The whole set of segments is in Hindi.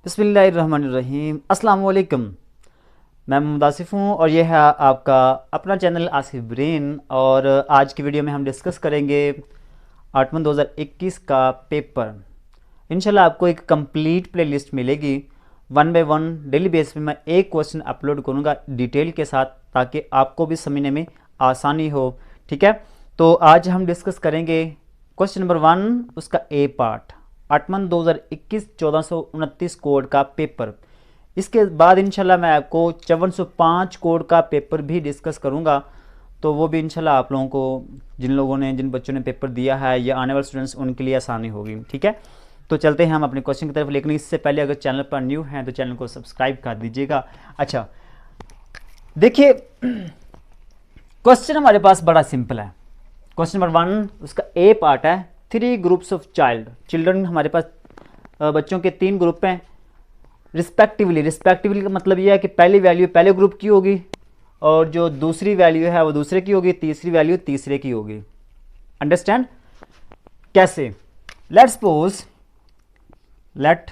बिस्मिल्लाहिर्रहमानिर्रहीम। अस्सलाम वालेकुम। मैं मोहम्मद आसिफ हूँ और ये है आपका अपना चैनल आसिफ ब्रेन। और आज की वीडियो में हम डिस्कस करेंगे आठवां 2021 का पेपर। इंशाल्लाह आपको एक कंप्लीट प्लेलिस्ट मिलेगी। One by one daily base पे मैं एक क्वेश्चन अपलोड करूँगा डिटेल के साथ, ताकि आपको भी समझने में आसानी हो। ठीक है, तो आज हम डिस्कस करेंगे क्वेश्चन नंबर 1, उसका ए पार्ट, आठवां 2021 1429 कोड का पेपर। इसके बाद इंशाल्लाह मैं आपको 5405 कोड का पेपर भी डिस्कस करूंगा। तो वो भी इंशाल्लाह आप लोगों को, जिन बच्चों ने पेपर दिया है या आने वाले स्टूडेंट्स, उनके लिए आसानी होगी। ठीक है, तो चलते हैं हम अपने क्वेश्चन की तरफ। लेकिन इससे पहले अगर चैनल पर न्यू हैं तो चैनल को सब्सक्राइब कर दीजिएगा। अच्छा, देखिए क्वेश्चन हमारे पास बड़ा सिंपल है। क्वेश्चन नंबर 1 उसका ए पार्ट है, 3 ग्रुप्स ऑफ चिल्ड्रन। हमारे पास बच्चों के 3 ग्रुप हैं रिस्पेक्टिवली का मतलब यह है कि पहली वैल्यू पहले ग्रुप की होगी और जो दूसरी वैल्यू है वो दूसरे की होगी, तीसरी वैल्यू तीसरे की होगी। अंडरस्टैंड? कैसे? लेट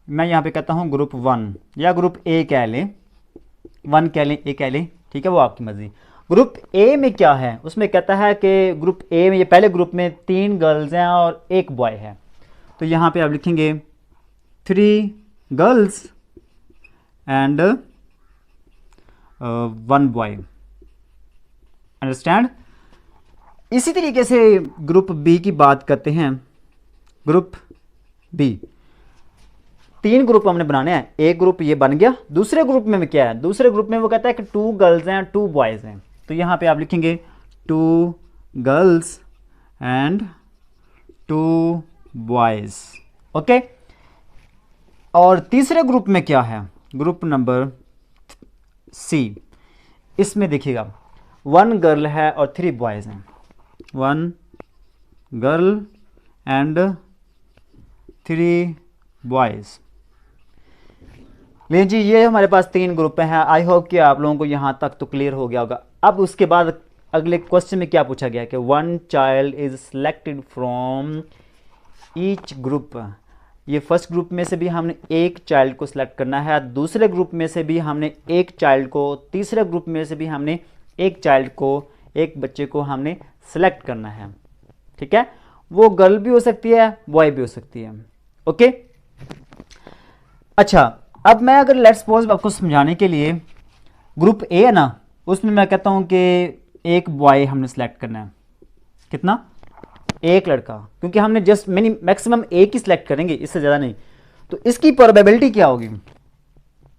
मैं यहाँ पे कहता हूँ ग्रुप 1 या ग्रुप ए कह लें, 1 कह लें, ए कह लें, ठीक है, वो आपकी मर्जी। ग्रुप ए में क्या है, उसमें कहता है कि ग्रुप ए में, ये पहले ग्रुप में 3 गर्ल्स हैं और 1 बॉय है। तो यहाँ पे आप लिखेंगे 3 गर्ल्स एंड 1 बॉय। अंडरस्टैंड? इसी तरीके से ग्रुप बी की बात करते हैं। ग्रुप बी 3 ग्रुप हमने बनाने हैं। एक ग्रुप ये बन गया। दूसरे ग्रुप में क्या है? दूसरे ग्रुप में वो कहता है कि 2 गर्ल्स हैं, 2 बॉयज़ हैं। तो यहाँ पे आप लिखेंगे 2 गर्ल्स एंड 2 बॉयज़। ओके, और तीसरे ग्रुप में क्या है? Group number C. इसमें देखिएगा 1 गर्ल है और 3 बॉयज़ हैं। 1 गर्ल एंड 3 बॉयज़। ले जी, ये हमारे पास 3 ग्रुप हैं। आई होप कि आप लोगों को यहाँ तक तो क्लियर हो गया होगा। अब उसके बाद अगले क्वेश्चन में क्या पूछा गया कि 1 child is selected from each group. ये फर्स्ट ग्रुप में से भी हमने एक चाइल्ड को सिलेक्ट करना है, दूसरे ग्रुप में से भी हमने एक चाइल्ड को, तीसरे ग्रुप में से भी हमने एक चाइल्ड को, एक बच्चे को हमने सेलेक्ट करना है। ठीक है, वो गर्ल भी हो सकती है, बॉय भी हो सकती है। ओके, अच्छा, अब मैं अगर लेट्स सपोज आपको समझाने के लिए, ग्रुप ए है ना, उसमें मैं कहता हूं कि एक बॉय हमने सेलेक्ट करना है। कितना? एक लड़का, क्योंकि हमने जस्ट मैक्सिमम एक ही सिलेक्ट करेंगे, इससे ज़्यादा नहीं। तो इसकी प्रोबेबिलिटी क्या होगी?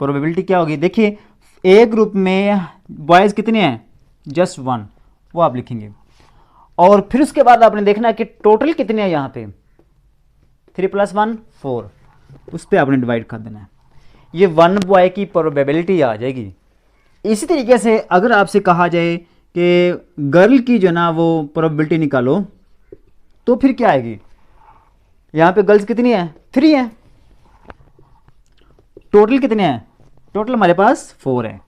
प्रोबेबिलिटी क्या होगी? देखिए, ए ग्रुप में बॉयज़ कितने हैं? जस्ट 1, वो आप लिखेंगे। और फिर उसके बाद आपने देखना है कि टोटल कितने हैं यहाँ पे। 3 + 1 4, उस पर आपने डिवाइड कर देना है। ये 1 बॉय की प्रोबेबिलिटी आ जाएगी। इसी तरीके से अगर आपसे कहा जाए कि गर्ल की जो ना वो प्रोबेबिलिटी निकालो, तो फिर क्या आएगी? यहाँ पे गर्ल्स कितनी है? 3 हैं। टोटल कितने हैं? टोटल हमारे पास 4 है।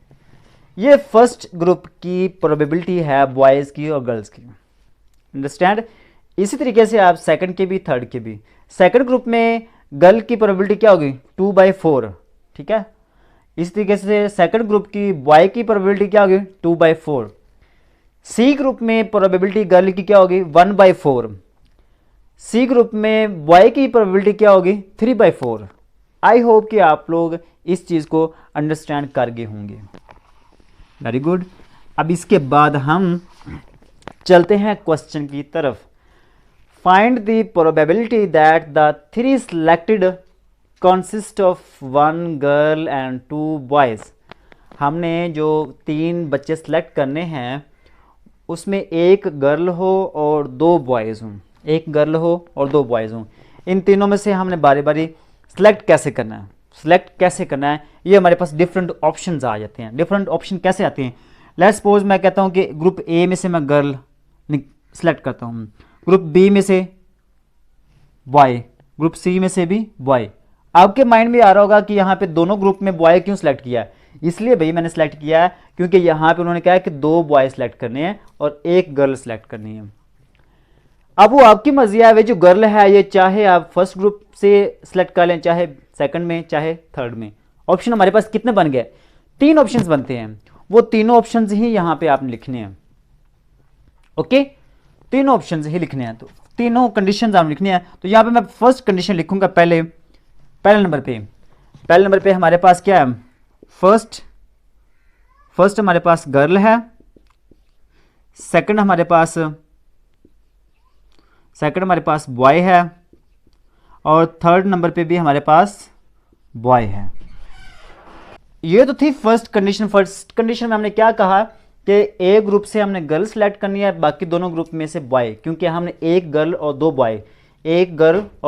ये फर्स्ट ग्रुप की प्रोबेबिलिटी है बॉयज़ की और गर्ल्स की। अंडरस्टैंड? इसी तरीके से आप सेकंड के भी, थर्ड के भी। सेकंड ग्रुप में गर्ल की प्रोबेबिलिटी क्या होगी? 2/4। ठीक है, इस तरीके से सेकंड ग्रुप की बॉय की प्रोबेबिलिटी क्या होगी? 2/4। सी ग्रुप में प्रोबेबिलिटी गर्ल की क्या होगी? 1/4। सी ग्रुप में बॉय की प्रोबेबिलिटी क्या होगी? 3/4। आई होप कि आप लोग इस चीज़ को अंडरस्टैंड कर गए होंगे। Very good. अब इसके बाद हम चलते हैं क्वेश्चन की तरफ। Find the probability that the 3 selected consist of 1 girl and 2 boys. हमने जो 3 बच्चे सेलेक्ट करने हैं, उसमें एक गर्ल हो और 2 बॉयज़ हों। एक गर्ल हो और 2 बॉयज़ हों। इन तीनों में से हमने बारी बारी सेलेक्ट कैसे करना है? सेलेक्ट कैसे करना है, ये हमारे पास डिफरेंट ऑप्शंस आ जाते हैं। डिफरेंट ऑप्शन कैसे आते हैं? लेट्स सपोज मैं कहता हूँ कि ग्रुप ए में से मैं गर्ल सेलेक्ट करता हूँ, ग्रुप बी में से बॉय, ग्रुप सी में से भी बॉय। आपके माइंड में आ रहा होगा कि यहाँ पे दोनों ग्रुप में बॉय क्यों सेलेक्ट किया है? इसलिए भाई मैंने सेलेक्ट किया है क्योंकि यहाँ पे उन्होंने कहा है कि 2 बॉय सेलेक्ट करने हैं और 1 गर्ल सेलेक्ट करनी है। अब वो आपकी मर्जी है, वे जो गर्ल है ये चाहे आप फर्स्ट ग्रुप से सिलेक्ट कर लें, चाहे सेकंड में, चाहे थर्ड में। ऑप्शन हमारे पास कितने बन गए? 3 ऑप्शंस बनते हैं, वो तीनों ऑप्शंस ही यहाँ पे आपने लिखने हैं। ओके, तीनों ऑप्शंस ही लिखने हैं, तो तीनों कंडीशंस आप लिखने हैं। तो यहाँ पे मैं फर्स्ट कंडीशन लिखूंगा पहले नंबर पे हमारे पास क्या है? फर्स्ट हमारे पास गर्ल है, सेकंड हमारे पास बॉय है, और थर्ड नंबर पे भी हमारे पास बॉय है। ये तो थी फर्स्ट कंडीशन। फर्स्ट कंडीशन में हमने क्या कहा कि ए ग्रुप से हमने गर्ल सेलेक्ट करनी है, बाकी दोनों ग्रुप में से बॉय, क्योंकि हमने एक गर्ल और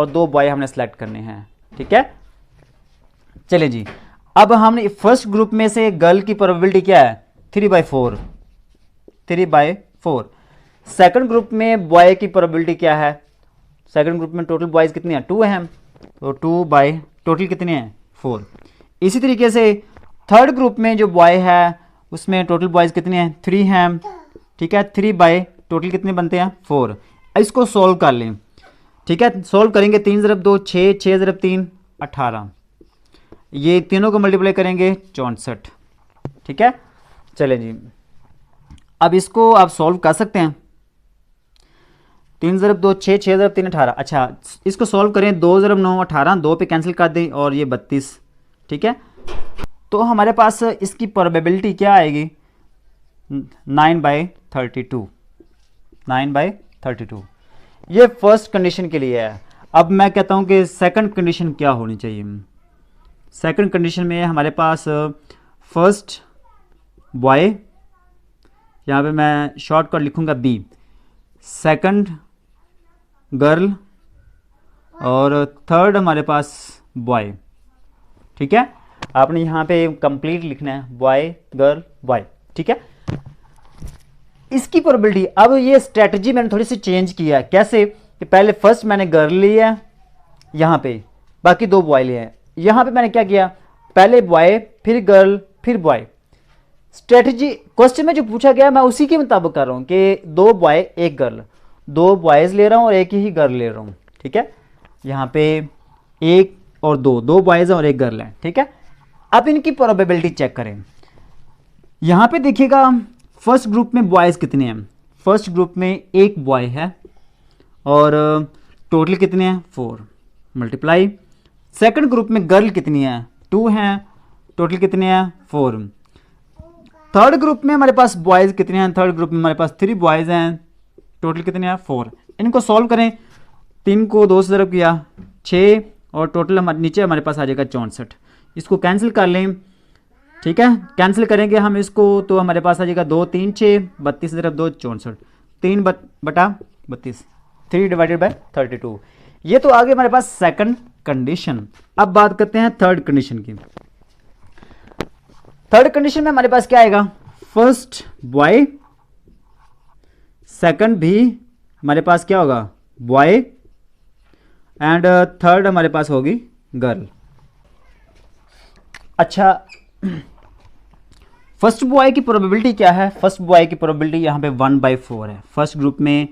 दो बॉय हमने सेलेक्ट करने हैं। ठीक है, चलिए जी, अब हमने फर्स्ट ग्रुप में से गर्ल की प्रोबेबिलिटी क्या है? 3/4। सेकंड ग्रुप में बॉय की प्रोबेबिलिटी क्या है? सेकंड ग्रुप में टोटल बॉयज कितने हैं? 2 हैं, तो 2 टोटल कितने हैं? 4। इसी तरीके से थर्ड ग्रुप में जो बॉय है उसमें टोटल बॉयज कितने हैं? 3 हैं। ठीक है, 3 टोटल कितने बनते हैं? 4। इसको सोल्व कर लें। ठीक है, सोल्व करेंगे, 3 × 2 6, 6 × 3 18, ये तीनों को मल्टीप्लाई करेंगे 64। ठीक है, चले जी, अब इसको आप सॉल्व कर सकते हैं। 3 × 2 6, 6 × 3 18। अच्छा, इसको सॉल्व करें, 2 × 9 18, 2 पे कैंसिल कर दें और ये 32। ठीक है, तो हमारे पास इसकी प्रोबेबिलिटी क्या आएगी? 9/32। ये फर्स्ट कंडीशन के लिए है। अब मैं कहता हूं कि सेकंड कंडीशन क्या होनी चाहिए। सेकंड कंडीशन में हमारे पास फर्स्ट बॉय, यहाँ पे मैं शॉर्टकट लिखूंगा बी, सेकंड गर्ल और थर्ड हमारे पास बॉय। ठीक है, आपने यहाँ पे कंप्लीट लिखना है, बॉय गर्ल बॉय। ठीक है, इसकी प्रोबेबिलिटी, अब ये स्ट्रेटजी मैंने थोड़ी सी चेंज किया है। कैसे कि पहले फर्स्ट मैंने गर्ल लिया है, यहाँ पे बाकी 2 बॉय लिए हैं। यहाँ पे मैंने क्या किया, पहले बॉय फिर गर्ल फिर बॉय। स्ट्रेटजी क्वेश्चन में जो पूछा गया मैं उसी के मुताबिक कर रहा हूँ कि 2 बॉय 1 गर्ल, 2 बॉयज़ ले रहा हूँ और 1 ही गर्ल ले रहा हूँ। ठीक है, यहाँ पे 1 और 2 बॉयज़ और 1 गर्ल है। ठीक है, अब इनकी प्रोबेबिलिटी चेक करें। यहाँ पे देखिएगा फर्स्ट ग्रुप में बॉयज़ कितने हैं? फर्स्ट ग्रुप में 1 बॉय है और टोटल कितने हैं? 4 मल्टीप्लाई। सेकंड ग्रुप में गर्ल कितनी है? 2 हैं, टोटल कितने हैं? 4। थर्ड ग्रुप में हमारे पास बॉयज़ कितने हैं? थर्ड ग्रुप में हमारे पास 3 बॉयज़ हैं, टोटल कितने हैं? 4। इनको सॉल्व करें, 3 को 2 से ज़रब किया 6 और टोटल हमारे नीचे हमारे पास आ जाएगा 64। इसको कैंसिल कर लें। ठीक है, कैंसिल करेंगे हम इसको तो हमारे पास आ जाएगा 2 3 6, 32 × 2 64, 3/32, 3/32। ये तो आगे हमारे पास सेकंड कंडीशन। अब बात करते हैं थर्ड कंडीशन की। थर्ड कंडीशन में हमारे पास क्या आएगा? फर्स्ट बॉय, सेकंड भी हमारे पास क्या होगा? बॉय, एंड थर्ड हमारे पास होगी गर्ल। अच्छा, फर्स्ट बॉय की प्रोबेबिलिटी क्या है? फर्स्ट बॉय की प्रोबेबिलिटी यहाँ पे 1/4 है। फर्स्ट ग्रुप में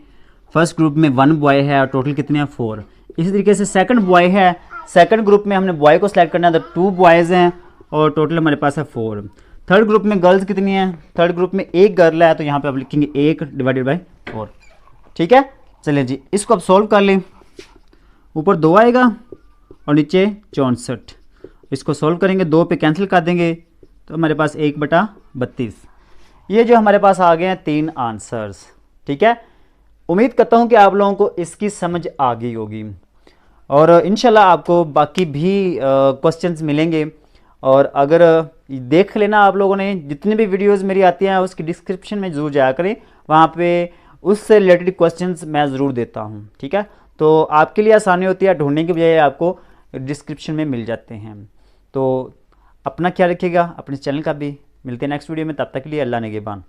1 बॉय है और टोटल कितने हैं? 4। इसी तरीके से सेकंड बॉय है, सेकंड ग्रुप में हमने बॉय को सिलेक्ट करना है तो 2 बॉयज़ हैं और टोटल हमारे पास है 4। थर्ड ग्रुप में गर्ल्स कितनी हैं? थर्ड ग्रुप में 1 गर्ल है, तो यहाँ पे आप लिखेंगे 1/4। ठीक है, चलिए जी, इसको अब सॉल्व कर लें। ऊपर 2 आएगा और नीचे 64। इसको सॉल्व करेंगे, 2 पे कैंसिल कर देंगे तो हमारे पास 1/32। ये जो हमारे पास आ गए हैं 3 आंसर्स। ठीक है, उम्मीद करता हूँ कि आप लोगों को इसकी समझ आ गई होगी और इंशाल्लाह आपको बाकी भी क्वेश्चंस मिलेंगे। और अगर देख लेना आप लोगों ने, जितनी भी वीडियोस मेरी आती हैं उसकी डिस्क्रिप्शन में ज़रूर जाया करें, वहाँ पे उससे रिलेटेड क्वेश्चंस मैं ज़रूर देता हूँ। ठीक है, तो आपके लिए आसानी होती है, ढूंढने की बजाय आपको डिस्क्रिप्शन में मिल जाते हैं। तो अपना ख्याल रखिएगा, अपने चैनल का भी। मिलते हैं नेक्स्ट वीडियो में, तब तक के लिए अल्लाह निगहबान।